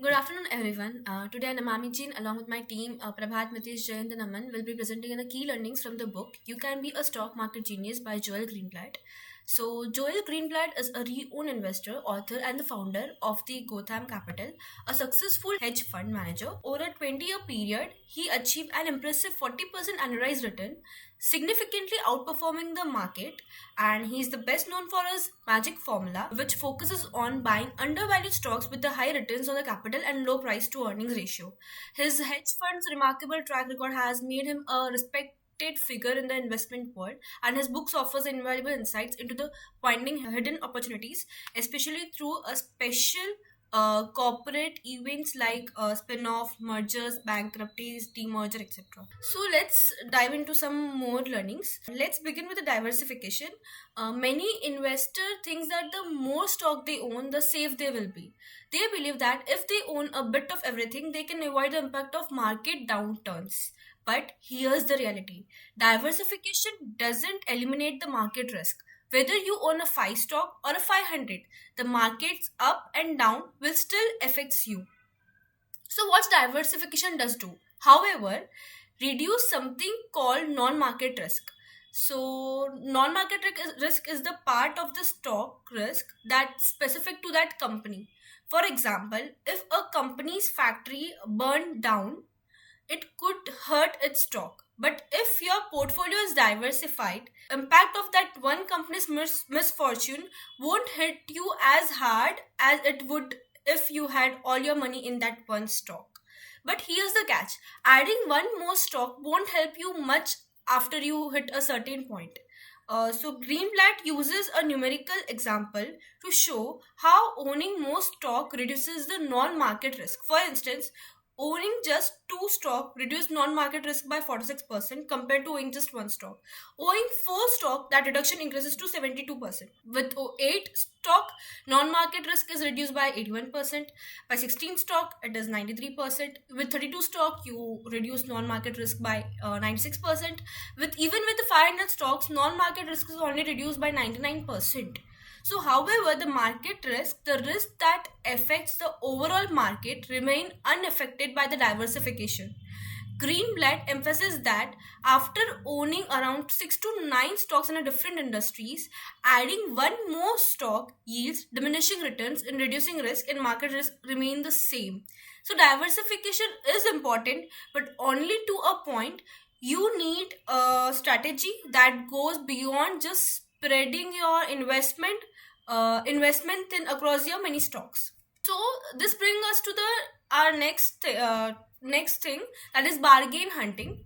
Good afternoon, everyone. Today, Namami Jain, along with my team, Prabhat, Mitesh Jayant, and Aman, will be presenting the key learnings from the book "You Can Be a Stock Market Genius" by Joel Greenblatt. So, Joel Greenblatt is a renowned investor, author, and the founder of the Gotham Capital, a successful hedge fund manager. Over a 20-year period, he achieved an impressive 40% annualized return, significantly outperforming the market, and he's the best known for his magic formula, which focuses on buying undervalued stocks with the high returns on the capital and low price to earnings ratio. His hedge fund's remarkable track record has made him a respected figure in the investment world, and his books offers invaluable insights into the finding hidden opportunities, especially through a special corporate events like spin-off, mergers, bankruptcies, demerger, etc. So let's dive into some more learnings. Let's begin with the diversification. Many investors think that the more stock they own, the safe they will be. They believe that if they own a bit of everything, they can avoid the impact of market downturns. But here's the reality: diversification doesn't eliminate the market risk. Whether you own a 5 stock or a 500, the markets up and down will still affects you. So what diversification does do? However, reduce something called non-market risk. So non-market risk is the part of the stock risk that's specific to that company. For example, if a company's factory burned down, it could hurt its stock. But if your portfolio is diversified, impact of that one company's misfortune won't hit you as hard as it would if you had all your money in that one stock. But here's the catch: adding one more stock won't help you much after you hit a certain point. So Greenblatt uses a numerical example to show how owning more stock reduces the non-market risk. For instance, owning just two stock reduced non-market risk by 46% compared to owning just one stock. Owning four stock, that reduction increases to 72%. With eight stock, non-market risk is reduced by 81%. By 16 stock, it is 93%. With 32 stock, you reduce non-market risk by 96%. With the 500 stocks, non-market risk is only reduced by 99%. So, however, the market risk, the risk that affects the overall market, remain unaffected by the diversification. Greenblatt emphasizes that after owning around 6 to 9 stocks in a different industries, adding one more stock yields diminishing returns and reducing risk and market risk remain the same. So diversification is important, but only to a point. You need a strategy that goes beyond just spreading your investment in across your many stocks. So this brings us to the our next thing, that is bargain hunting.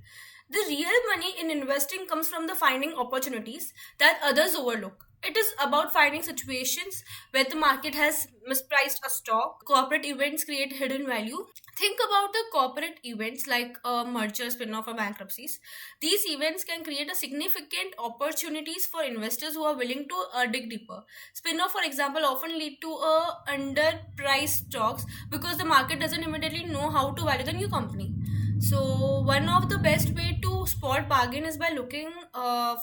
The real money in investing comes from the finding opportunities that others overlook. It is about finding situations where the market has mispriced a stock. Corporate events create hidden value. Think about the corporate events like a merger, spin-off, or bankruptcies. These events can create a significant opportunities for investors who are willing to dig deeper. Spin-off, for example, often lead to underpriced stocks because the market doesn't immediately know how to value the new company. So one of the best way to spot bargain is by looking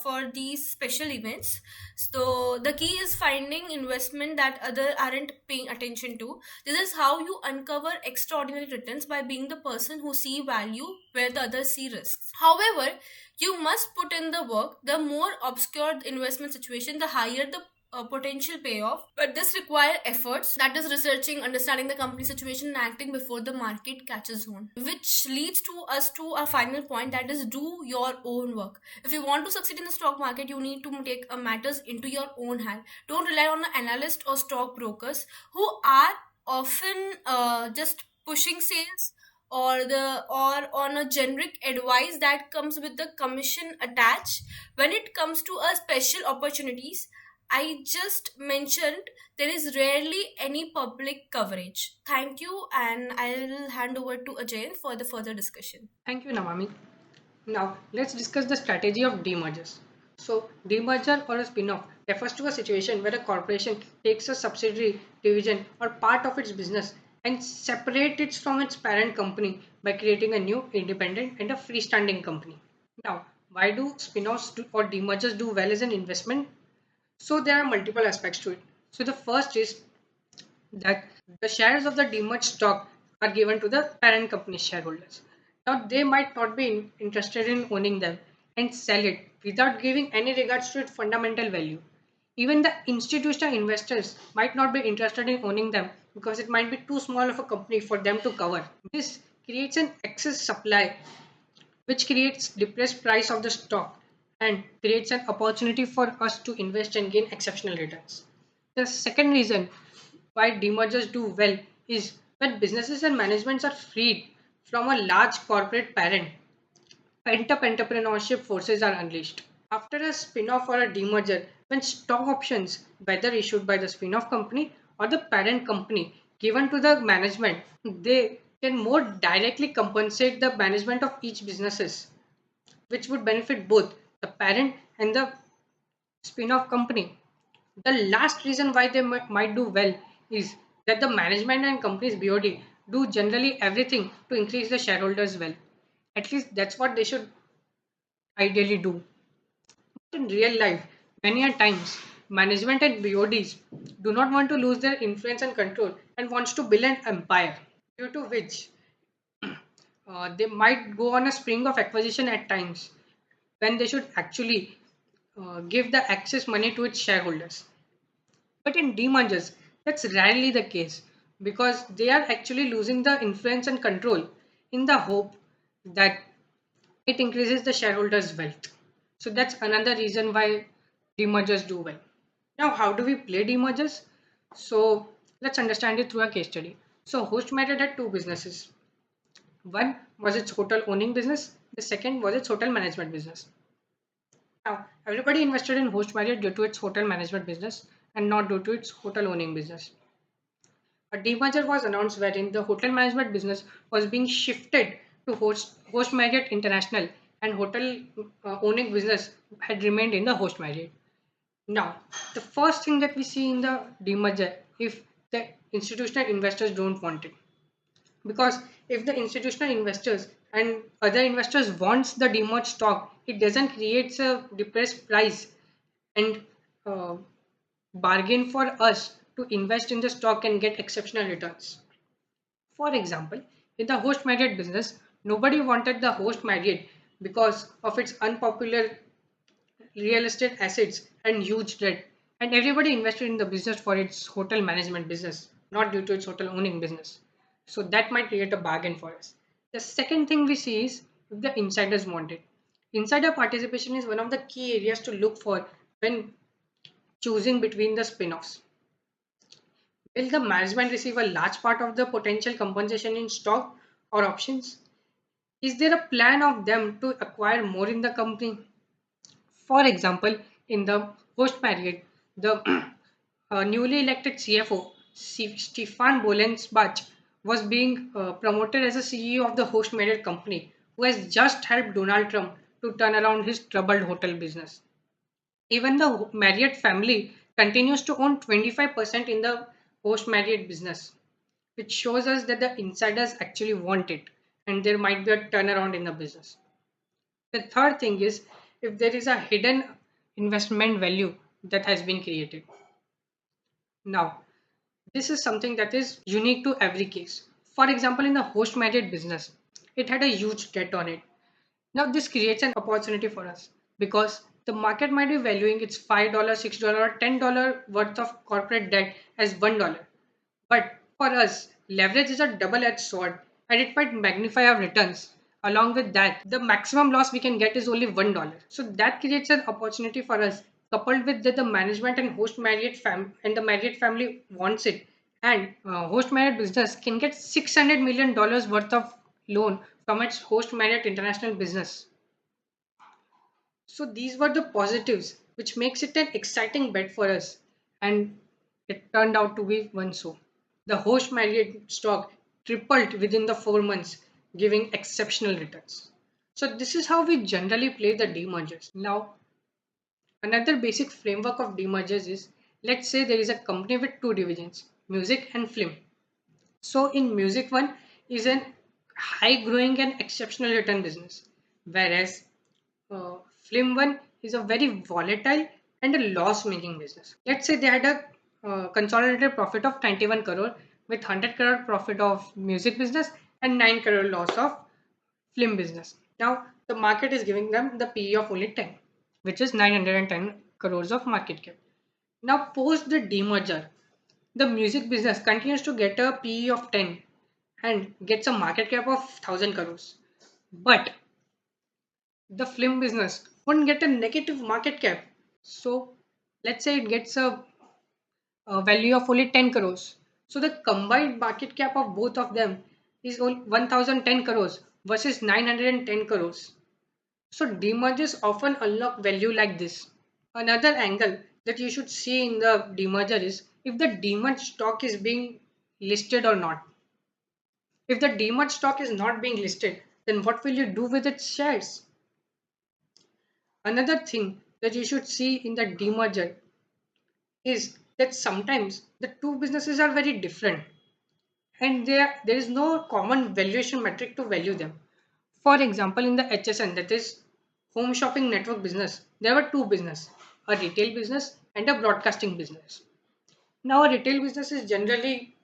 for these special events. So the key is finding investment that other aren't paying attention to. This is how you uncover extraordinary returns, by being the person who see value where the others see risks. However, you must put in the work. The more obscure the investment situation, the higher the potential payoff, but this require efforts, that is researching, understanding the company situation, and acting before the market catches on, which leads to us to our final point, that is do your own work. If you want to succeed in the stock market, you need to take matters into your own hand. Don't rely on an analyst or stockbrokers who are often just pushing sales, or on a generic advice that comes with the commission attached. When it comes to a special opportunities I just mentioned, there is rarely any public coverage. Thank you, and I'll hand over to Ajay for the further discussion. Thank you, Namami. Now, let's discuss the strategy of demergers. So, demerger or a spin-off refers to a situation where a corporation takes a subsidiary, division, or part of its business and separates it from its parent company by creating a new independent and a freestanding company. Now, why do spin-offs or demergers do well as an investment? So, there are multiple aspects to it. So, the first is that the shares of the demerged stock are given to the parent company shareholders. Now they might not be interested in owning them and sell it without giving any regards to its fundamental value. Even the institutional investors might not be interested in owning them because it might be too small of a company for them to cover. This creates an excess supply which creates depressed price of the stock and creates an opportunity for us to invest and gain exceptional returns. The second reason why demergers do well is when businesses and managements are freed from a large corporate parent, pent-up entrepreneurship forces are unleashed. After a spin-off or a demerger, when stock options, whether issued by the spin-off company or the parent company, given to the management, they can more directly compensate the management of each businesses, which would benefit both the parent and the spin-off company. The last reason why they might do well is that the management and company's BOD do generally everything to increase the shareholders' wealth. At least that's what they should ideally do. In real life, many a times, management and BODs do not want to lose their influence and control and wants to build an empire, due to which they might go on a spring of acquisition at times when they should actually give the excess money to its shareholders. But in demergers, that's rarely the case because they are actually losing the influence and control in the hope that it increases the shareholders' wealth. So that's another reason why demergers do well. Now, how do we play demergers? So let's understand it through a case study. So Host Marriott had two businesses. One was its hotel owning business. The second was its hotel management business. Now, everybody invested in Host Marriott due to its hotel management business and not due to its hotel owning business. A demerger was announced wherein the hotel management business was being shifted to Host Marriott International and hotel owning business had remained in the Host Marriott. Now, the first thing that we see in the demerger, if the institutional investors don't want it, because if the institutional investors and other investors wants the demerged stock, it doesn't create a depressed price and uh, bargain for us to invest in the stock and get exceptional returns. For example, in the Host Marriott business, nobody wanted the Host Marriott because of its unpopular real estate assets and huge debt, and everybody invested in the business for its hotel management business, not due to its hotel owning business. So that might create a bargain for us. The second thing we see is if the insiders want it. Insider participation is one of the key areas to look for when choosing between the spin-offs. Will the management receive a large part of the potential compensation in stock or options? Is there a plan of them to acquire more in the company? For example, in the Host Marriott, the newly elected CFO, Stefan Bolensbach, was being promoted as a CEO of the Host Marriott company, who has just helped Donald Trump to turn around his troubled hotel business. Even the Marriott family continues to own 25% in the Host Marriott business, which shows us that the insiders actually want it and there might be a turnaround in the business. The third thing is if there is a hidden investment value that has been created. Now, this is something that is unique to every case. For example, in the Host Marriott business, it had a huge debt on it. Now, this creates an opportunity for us because the market might be valuing its $5, $6, or $10 worth of corporate debt as $1. But for us, leverage is a double-edged sword and it might magnify our returns. Along with that, the maximum loss we can get is only $1. So that creates an opportunity for us, coupled with that the management and Host Marriott and the Marriott family wants it. And Host Marriott business can get $600 million worth of loan from its Host Marriott International business. So these were the positives, which makes it an exciting bet for us. And it turned out to be one so. The Host Marriott stock tripled within the 4 months, giving exceptional returns. So this is how we generally play the demergers. Now, another basic framework of demergers is, let's say there is a company with two divisions, music and film. So in music one is an high growing and exceptional return business, whereas film one is a very volatile and a loss making business. Let's say they had a consolidated profit of 91 crore, with 100 crore profit of music business and 9 crore loss of film business. Now the market is giving them the PE of only 10, which is 910 crores of market cap. Now post the demerger, the music business continues to get a PE of 10 and gets a market cap of 1000 crores. But the film business wouldn't get a negative market cap. So let's say it gets a value of only 10 crores. So the combined market cap of both of them is only 1010 crores versus 910 crores. So demergers often unlock value like this. Another angle that you should see in the demerger is if the demerged stock is being listed or not. If the demerged stock is not being listed, then what will you do with its shares? Another thing that you should see in the demerger is that sometimes the two businesses are very different and there is no common valuation metric to value them. For example, in the HSN, that is home shopping network business, there were two business, a retail business and a broadcasting business. Now a retail business is generally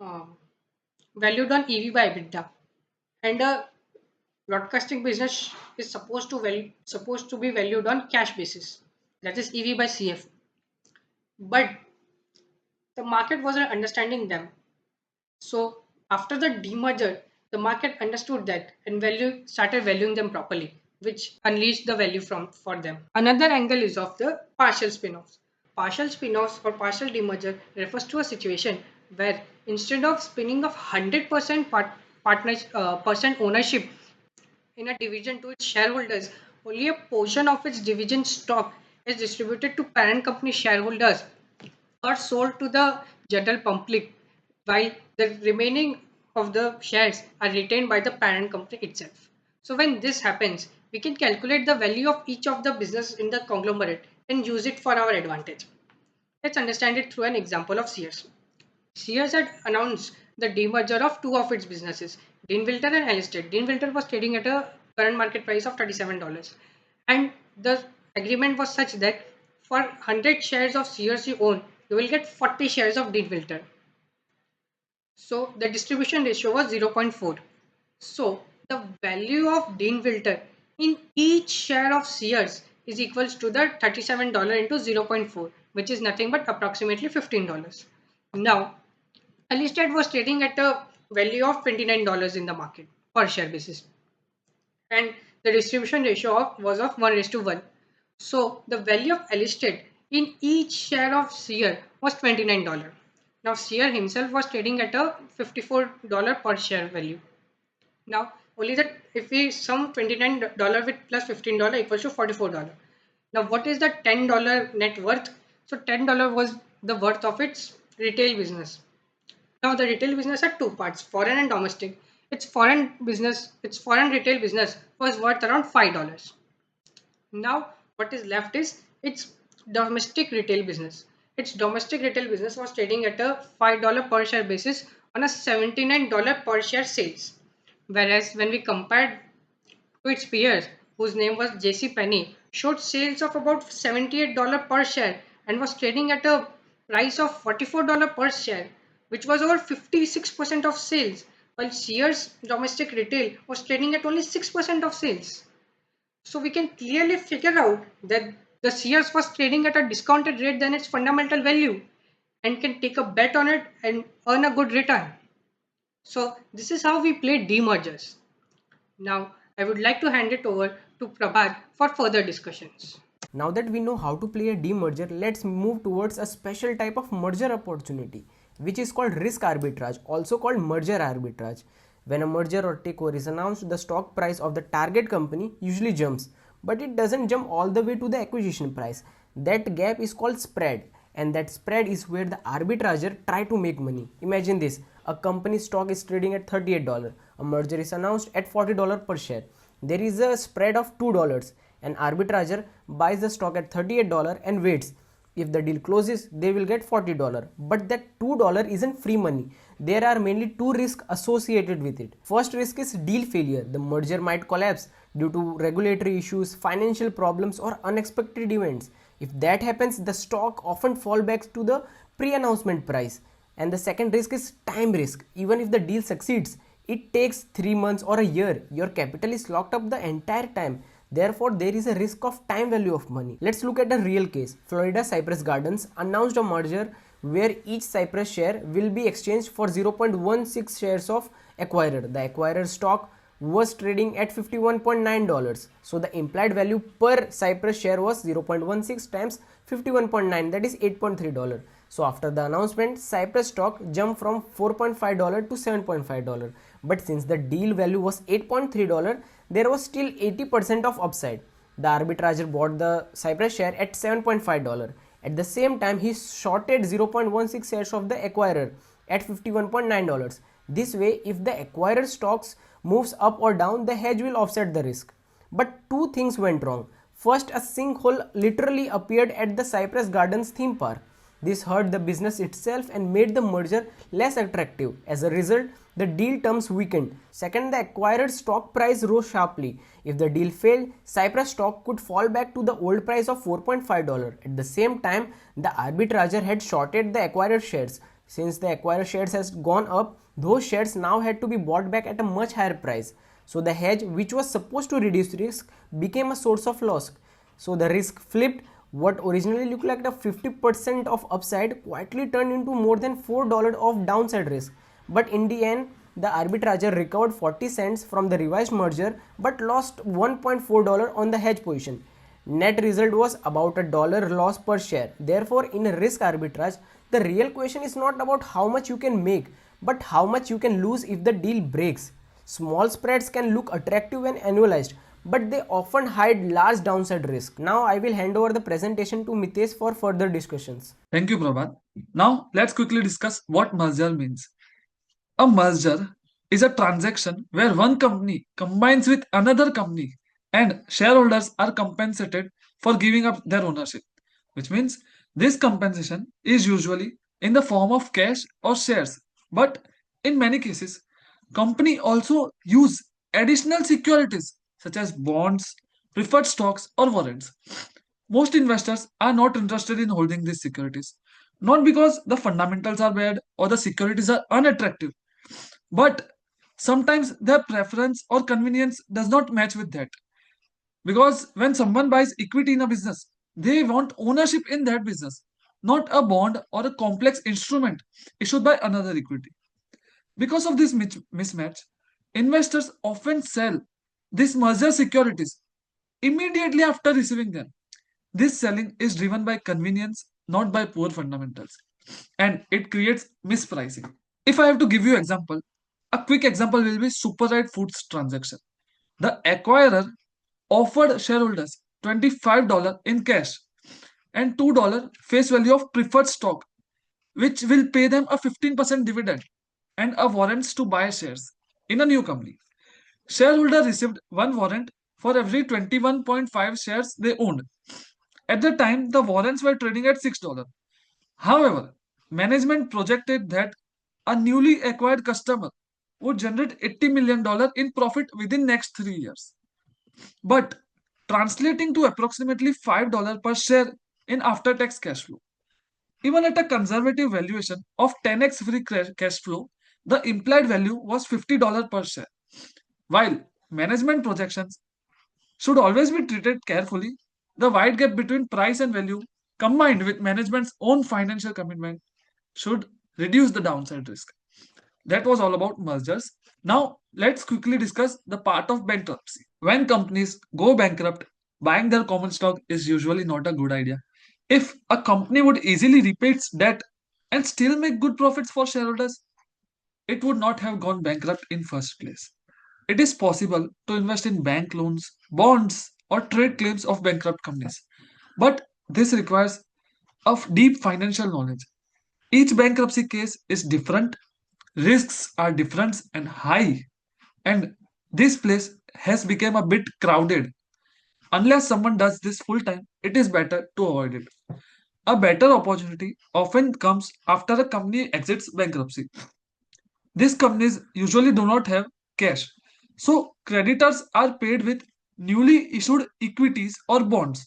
um, valued on EV by EBITDA, and a broadcasting business is supposed to be valued on cash basis, that is EV by CF. But the market wasn't understanding them. So after the demerger, the market understood that and started valuing them properly, which unleashed the value from for them. Another angle is of the partial spin-offs. Partial spin-offs or partial demerger refers to a situation where instead of spinning off 100% percent ownership in a division to its shareholders, only a portion of its division stock is distributed to parent company shareholders or sold to the general public, while the remaining of the shares are retained by the parent company itself. So when this happens, we can calculate the value of each of the business in the conglomerate and use it for our advantage. Let's understand it through an example of Sears. Sears had announced the demerger of two of its businesses, Dean Wilter and Ellisted. Dean Wilter was trading at a current market price of $37, and the agreement was such that for 100 shares of Sears you own, you will get 40 shares of Dean Wilter. So the distribution ratio was 0.4. So the value of Dean Wilter in each share of Sears is equals to the $37 into 0.4, which is nothing but approximately $15. Now, Alisted was trading at a value of $29 in the market per share basis, and the distribution ratio was of 1:1. So the value of Alisted in each share of Sear was $29. Now Sear himself was trading at a $54 per share value. Now only that if we sum $29 with plus $15 equals to $44. Now what is the $10 net worth? So $10 was the worth of its retail business. Now the retail business had two parts, foreign and domestic. Its foreign retail business was worth around $5. Now what is left is its domestic retail business. Its domestic retail business was trading at a $5 per share basis on a $79 per share sales. Whereas when we compared to its peers, whose name was JC Penney, showed sales of about $78 per share and was trading at a price of $44 per share, which was over 56% of sales, while Sears domestic retail was trading at only 6% of sales. So we can clearly figure out that the Sears was trading at a discounted rate than its fundamental value and can take a bet on it and earn a good return. So this is how we play demergers. Now I would like to hand it over to Prabhat for further discussions. Now that we know how to play a demerger, let's move towards a special type of merger opportunity, which is called risk arbitrage, also called merger arbitrage. When a merger or takeover is announced, the stock price of the target company usually jumps, but it doesn't jump all the way to the acquisition price. That gap is called spread, and that spread is where the arbitrager try to make money. Imagine this: a company stock is trading at $38, a merger is announced at $40 per share. There is a spread of $2. An arbitrager buys the stock at $38 and waits. If the deal closes, they will get $40. But that $2 isn't free money. There are mainly two risks associated with it. First risk is deal failure. The merger might collapse due to regulatory issues, financial problems, or unexpected events. If that happens, the stock often falls back to the pre-announcement price. And the second risk is time risk. Even if the deal succeeds, it takes 3 months or a year. Your capital is locked up the entire time. Therefore, there is a risk of time value of money. Let's look at a real case. Florida Cypress Gardens announced a merger where each Cypress share will be exchanged for 0.16 shares of acquirer. The acquirer stock was trading at $51.9. So the implied value per Cypress share was 0.16 times 51.9, that is $8.3. So after the announcement, Cypress stock jumped from $4.5 to $7.5. But since the deal value was $8.3, there was still 80% of upside. The arbitrager bought the Cypress share at $7.5. At the same time, he shorted 0.16 shares of the acquirer at $51.9. This way, if the acquirer stocks moves up or down, the hedge will offset the risk. But two things went wrong. First, a sinkhole literally appeared at the Cypress Gardens theme park. This hurt the business itself and made the merger less attractive. As a result, the deal terms weakened. Second, the acquired stock price rose sharply. If the deal failed, Cypress stock could fall back to the old price of $4.5. At the same time, the arbitrager had shorted the acquired shares. Since the acquired shares has gone up, those shares now had to be bought back at a much higher price. So the hedge, which was supposed to reduce risk, became a source of loss. So the risk flipped. What originally looked like a 50% of upside quietly turned into more than $4 of downside risk. But in the end, the arbitrager recovered 40 cents from the revised merger but lost $1.4 on the hedge position. Net result was about a dollar loss per share. Therefore, in a risk arbitrage, the real question is not about how much you can make, but how much you can lose if the deal breaks. Small spreads can look attractive when annualized, but they often hide large downside risk. Now I will hand over the presentation to Mitesh for further discussions. Thank you, Prabhat. Now let's quickly discuss what merger means. A merger is a transaction where one company combines with another company and shareholders are compensated for giving up their ownership, which means this compensation is usually in the form of cash or shares. But in many cases, company also use additional securities such as bonds, preferred stocks, or warrants. Most investors are not interested in holding these securities, not because the fundamentals are bad or the securities are unattractive, but sometimes their preference or convenience does not match with that. Because when someone buys equity in a business, they want ownership in that business, not a bond or a complex instrument issued by another equity. Because of this mismatch, investors often sell these merger securities immediately after receiving them. This selling is driven by convenience, not by poor fundamentals, and it creates mispricing. If I have to give you example, a quick example will be Superride Foods transaction. The acquirer offered shareholders $25 in cash and $2 face value of preferred stock, which will pay them a 15% dividend and a warrants to buy shares in a new company. Shareholder received one warrant for every 21.5 shares they owned. At the time, the warrants were trading at $6. However, management projected that a newly acquired customer would generate $80 million in profit within next 3 years. But translating to approximately $5 per share in after-tax cash flow. Even at a conservative valuation of 10x free cash flow, the implied value was $50 per share. While management projections should always be treated carefully, the wide gap between price and value, combined with management's own financial commitment, should reduce the downside risk. That was all about mergers. Now, let's quickly discuss the part of bankruptcy. When companies go bankrupt, buying their common stock is usually not a good idea. If a company would easily repay its debt and still make good profits for shareholders, it would not have gone bankrupt in first place. It is possible to invest in bank loans, bonds, or trade claims of bankrupt companies. But this requires of deep financial knowledge. Each bankruptcy case is different, risks are different and high, and this place has become a bit crowded. Unless someone does this full time, it is better to avoid it. A better opportunity often comes after a company exits bankruptcy. These companies usually do not have cash, so creditors are paid with newly issued equities or bonds.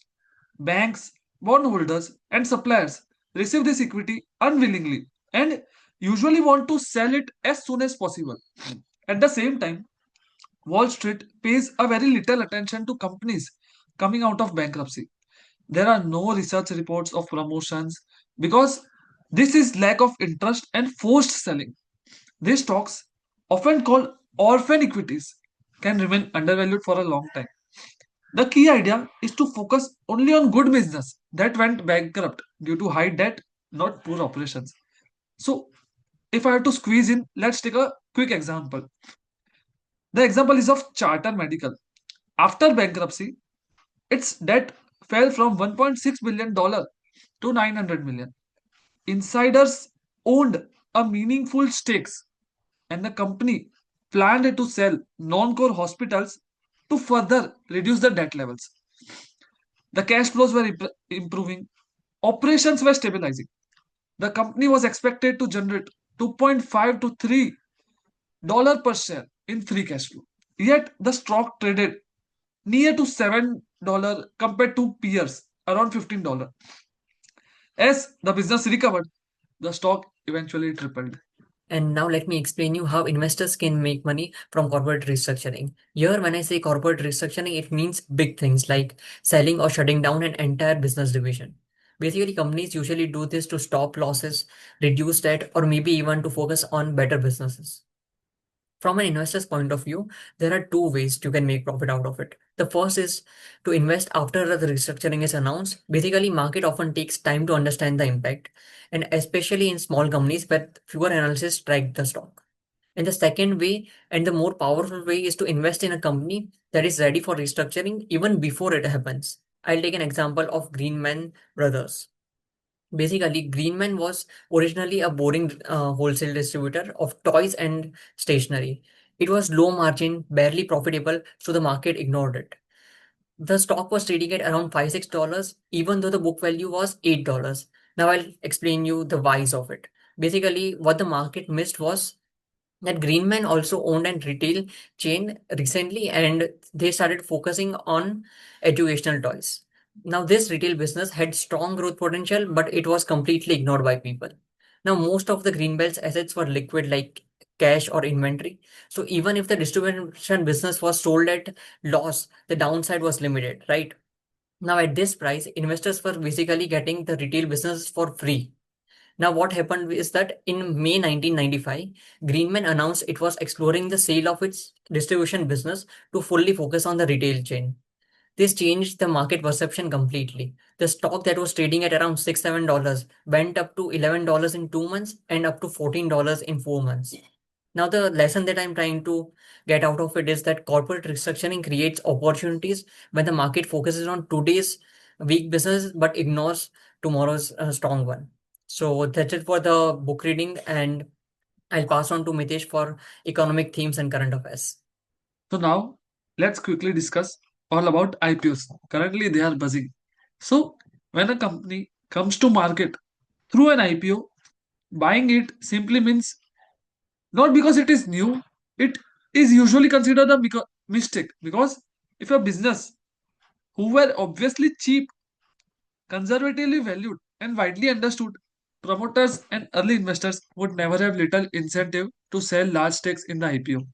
Banks, bondholders, and suppliers receive this equity unwillingly and usually want to sell it as soon as possible. At the same time, Wall Street pays a very little attention to companies coming out of bankruptcy. There are no research reports of promotions because this is lack of interest and forced selling. These stocks, often called orphan equities, can remain undervalued for a long time. The key idea is to focus only on good business that went bankrupt due to high debt, not poor operations. So, if I have to squeeze in, let's take a quick example. The example is of Charter Medical. After bankruptcy, its debt fell from $1.6 billion to 900 million. Insiders owned a meaningful stakes, and the company planned to sell non-core hospitals to further reduce the debt levels. The cash flows were improving, operations were stabilizing. The company was expected to generate 2.5 to $3 per share in free cash flow. Yet the stock traded near to $7 compared to peers around $15. As the business recovered, the stock eventually tripled. And now let me explain you how investors can make money from corporate restructuring. Here, when I say corporate restructuring, it means big things like selling or shutting down an entire business division. Basically, companies usually do this to stop losses, reduce debt, or maybe even to focus on better businesses. From an investor's point of view, there are two ways you can make profit out of it. The first is to invest after the restructuring is announced. Basically, market often takes time to understand the impact, and especially in small companies where fewer analysts track the stock. And the second way, and the more powerful way, is to invest in a company that is ready for restructuring even before it happens. I'll take an example of Greenman Brothers. Basically, Greenman was originally a boring wholesale distributor of toys and stationery. It was low margin, barely profitable, so the market ignored it. The stock was trading at around $5-6, even though the book value was $8. Now I'll explain you the whys of it. Basically, what the market missed was that Greenman also owned a retail chain recently and they started focusing on educational toys. Now, this retail business had strong growth potential, but it was completely ignored by people. Now, most of the Greenbelt's assets were liquid, like cash or inventory. So, even if the distribution business was sold at loss, the downside was limited, right? Now, at this price, investors were basically getting the retail business for free. Now, what happened is that in May 1995, Greenman announced it was exploring the sale of its distribution business to fully focus on the retail chain. This changed the market perception completely. The stock that was trading at around $6-7 went up to $11 in 2 months and up to $14 in 4 months. Now, the lesson that I'm trying to get out of it is that corporate restructuring creates opportunities when the market focuses on today's weak business but ignores tomorrow's strong one. So that's it for the book reading, and I'll pass on to Mitesh for economic themes and current affairs. So now let's quickly discuss all about IPOs. Currently they are buzzing. So when a company comes to market through an IPO, buying it simply means not because it is new, it is usually considered a mistake because if a business who were obviously cheap, conservatively valued, and widely understood, promoters and early investors would never have little incentive to sell large stakes in the IPO.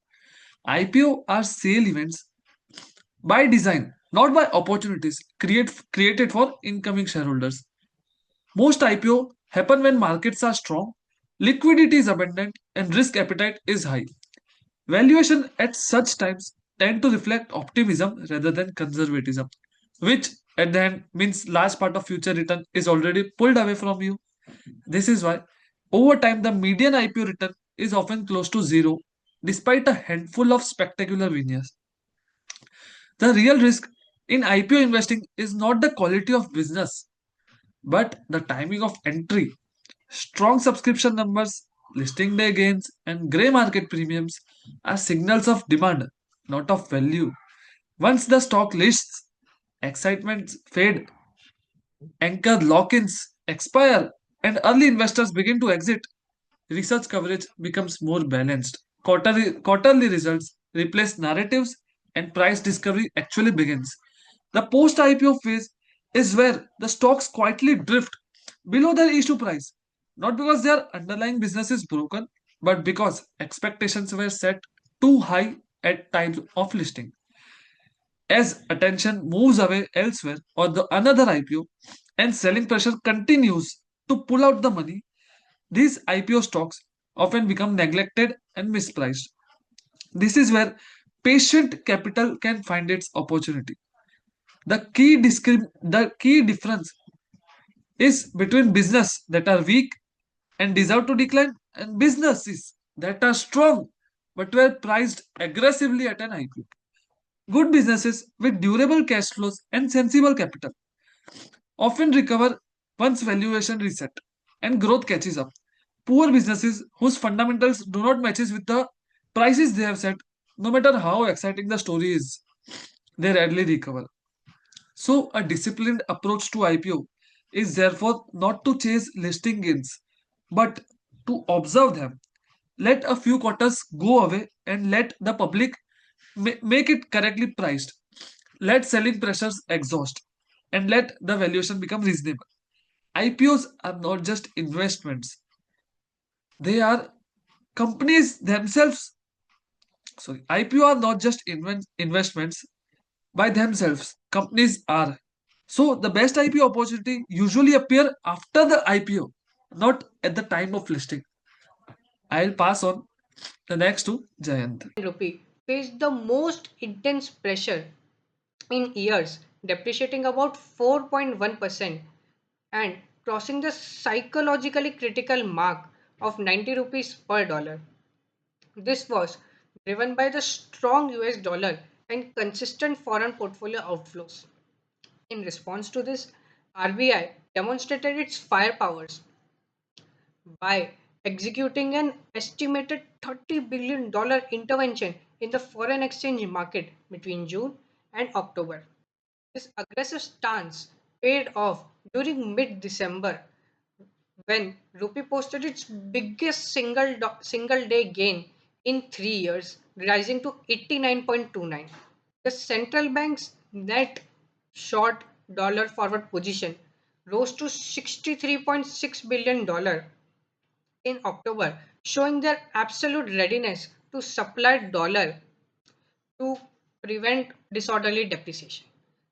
IPO are sale events by design, not by opportunities created for incoming shareholders. Most IPO happen when markets are strong, liquidity is abundant, and risk appetite is high. Valuation at such times tend to reflect optimism rather than conservatism, which at the end means large part of future return is already pulled away from you. This is why over time the median IPO return is often close to zero despite a handful of spectacular winners. The real risk in IPO investing is not the quality of business, but the timing of entry. Strong subscription numbers, listing day gains, and grey market premiums are signals of demand, not of value. Once the stock lists, excitement fade, anchor lock-ins expire, and early investors begin to exit, research coverage becomes more balanced. Quarterly results replace narratives and price discovery actually begins. The post IPO phase is where the stocks quietly drift below their issue price. not because their underlying business is broken, but because expectations were set too high at time of listing. As attention moves away elsewhere or the another IPO and selling pressure continues to pull out the money, these IPO stocks often become neglected and mispriced. This is where patient capital can find its opportunity. The key difference is between business that are weak and deserve to decline and businesses that are strong but were priced aggressively at an IPO. Good businesses with durable cash flows and sensible capital often recover once valuation reset and growth catches up. Poor businesses whose fundamentals do not matches with the prices they have set, no matter how exciting the story is, they rarely recover. So, a disciplined approach to IPO is therefore not to chase listing gains, but to observe them. Let a few quarters go away and let the public make it correctly priced. Let selling pressures exhaust and let the valuation become reasonable. IPOs are not just investments, they are companies themselves. Sorry, IPO are not just investments by themselves. Companies are. So the best IPO opportunity usually appear after the IPO, not at the time of listing. I'll pass on the next to Jayant. Rupee faced the most intense pressure in years, depreciating about 4.1% and crossing the psychologically critical mark of 90 rupees per dollar. This was driven by the strong US dollar and consistent foreign portfolio outflows. In response to this, RBI demonstrated its firepowers by executing an estimated $30 billion intervention in the foreign exchange market between June and October. This aggressive stance paid off during mid-December when rupee posted its biggest single day gain in 3 years, rising to 89.29. The central bank's net short dollar forward position rose to $63.6 billion in October, showing their absolute readiness to supply dollar to prevent disorderly depreciation.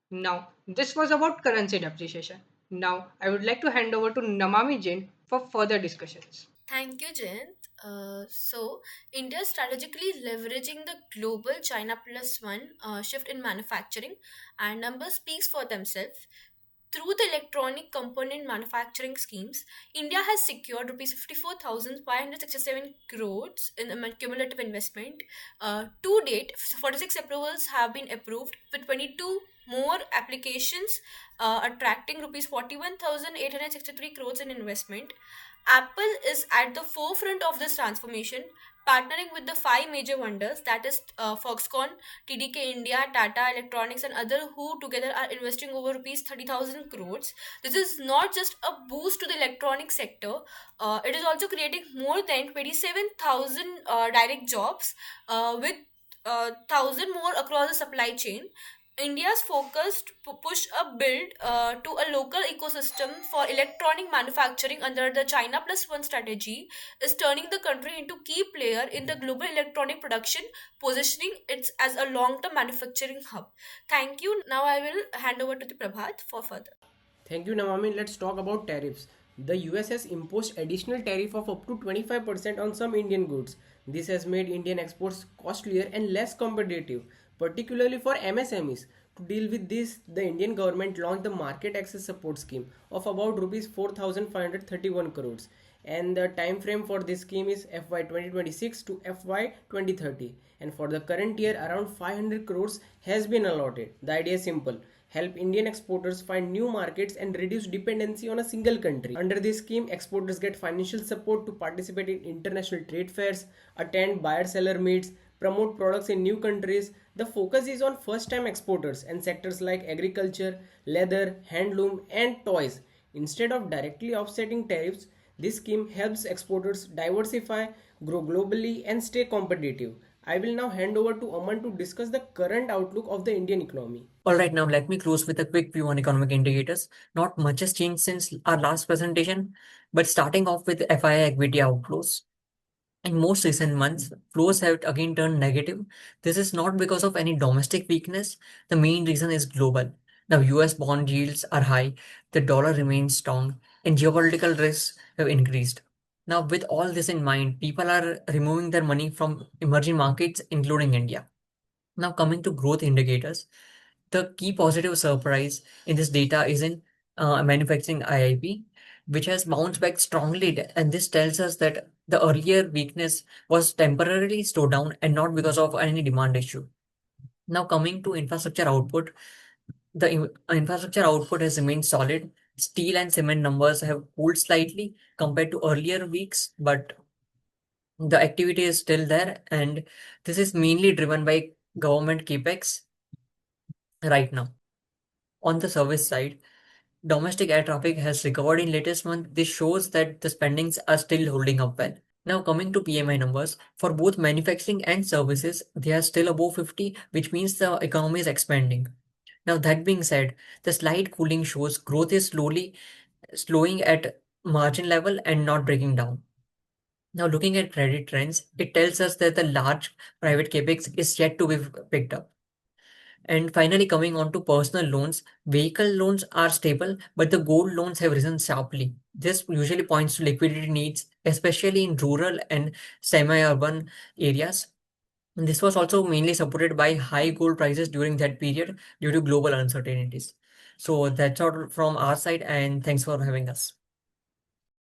Now, this was about currency depreciation. Now, I would like to hand over to Namami Jain for further discussions. Thank you, Jayant. India is strategically leveraging the global China plus one shift in manufacturing, and numbers speaks for themselves. Through the electronic component manufacturing schemes, India has secured rupees 54,567 crores in cumulative investment. To date, 46 approvals have been approved, with 22 more applications attracting rupees 41,863 crores in investment. Apple is at the forefront of this transformation, partnering with the five major vendors, that is Foxconn, TDK India, Tata Electronics, and other, who together are investing over rupees 30,000 crores. This is not just a boost to the electronic sector; it is also creating more than 27,000 direct jobs, with 1,000 more across the supply chain. India's focused push a build to a local ecosystem for electronic manufacturing under the China plus one strategy is turning the country into key player in the global electronic production, positioning it as a long-term manufacturing hub. Thank you. Now I will hand over to the Prabhat for further. Thank you, Namami. Let's talk about tariffs. The US has imposed additional tariff of up to 25% on some Indian goods. This has made Indian exports costlier and less competitive, particularly for MSMEs. To deal with this, the Indian government launched the Market Access Support Scheme of about rupees 4,531 crores, and the time frame for this scheme is FY 2026 to FY 2030, and for the current year around 500 crores has been allotted. The idea is simple: help Indian exporters find new markets and reduce dependency on a single country. Under this scheme, exporters get financial support to participate in international trade fairs, attend buyer-seller meets, promote products in new countries. The focus is on first-time exporters and sectors like agriculture, leather, handloom, and toys. Instead of directly offsetting tariffs, this scheme helps exporters diversify, grow globally, and stay competitive. I will now hand over to Aman to discuss the current outlook of the Indian economy. All right, now let me close with a quick view on economic indicators. Not much has changed since our last presentation, but starting off with FII equity outflows. In most recent months, flows have again turned negative. This is not because of any domestic weakness. The main reason is global. Now, US bond yields are high, the dollar remains strong, and geopolitical risks have increased. Now, with all this in mind, people are removing their money from emerging markets, including India. Now, coming to growth indicators, the key positive surprise in this data is in manufacturing IIP, which has bounced back strongly. And this tells us that the earlier weakness was temporarily slowed down and not because of any demand issue. Now, coming to infrastructure output, the infrastructure output has remained solid. Steel and cement numbers have cooled slightly compared to earlier weeks, but the activity is still there. And this is mainly driven by government capex right now. On the service side, domestic air traffic has recovered in latest month. This shows that the spendings are still holding up well. Now coming to PMI numbers, for both manufacturing and services, they are still above 50, which means the economy is expanding. Now that being said, the slight cooling shows growth is slowing at margin level and not breaking down. Now looking at credit trends, it tells us that the large private capex is yet to be picked up. And finally, coming on to personal loans, vehicle loans are stable, but the gold loans have risen sharply. This usually points to liquidity needs, especially in rural and semi-urban areas. And this was also mainly supported by high gold prices during that period due to global uncertainties. So that's all from our side, and thanks for having us.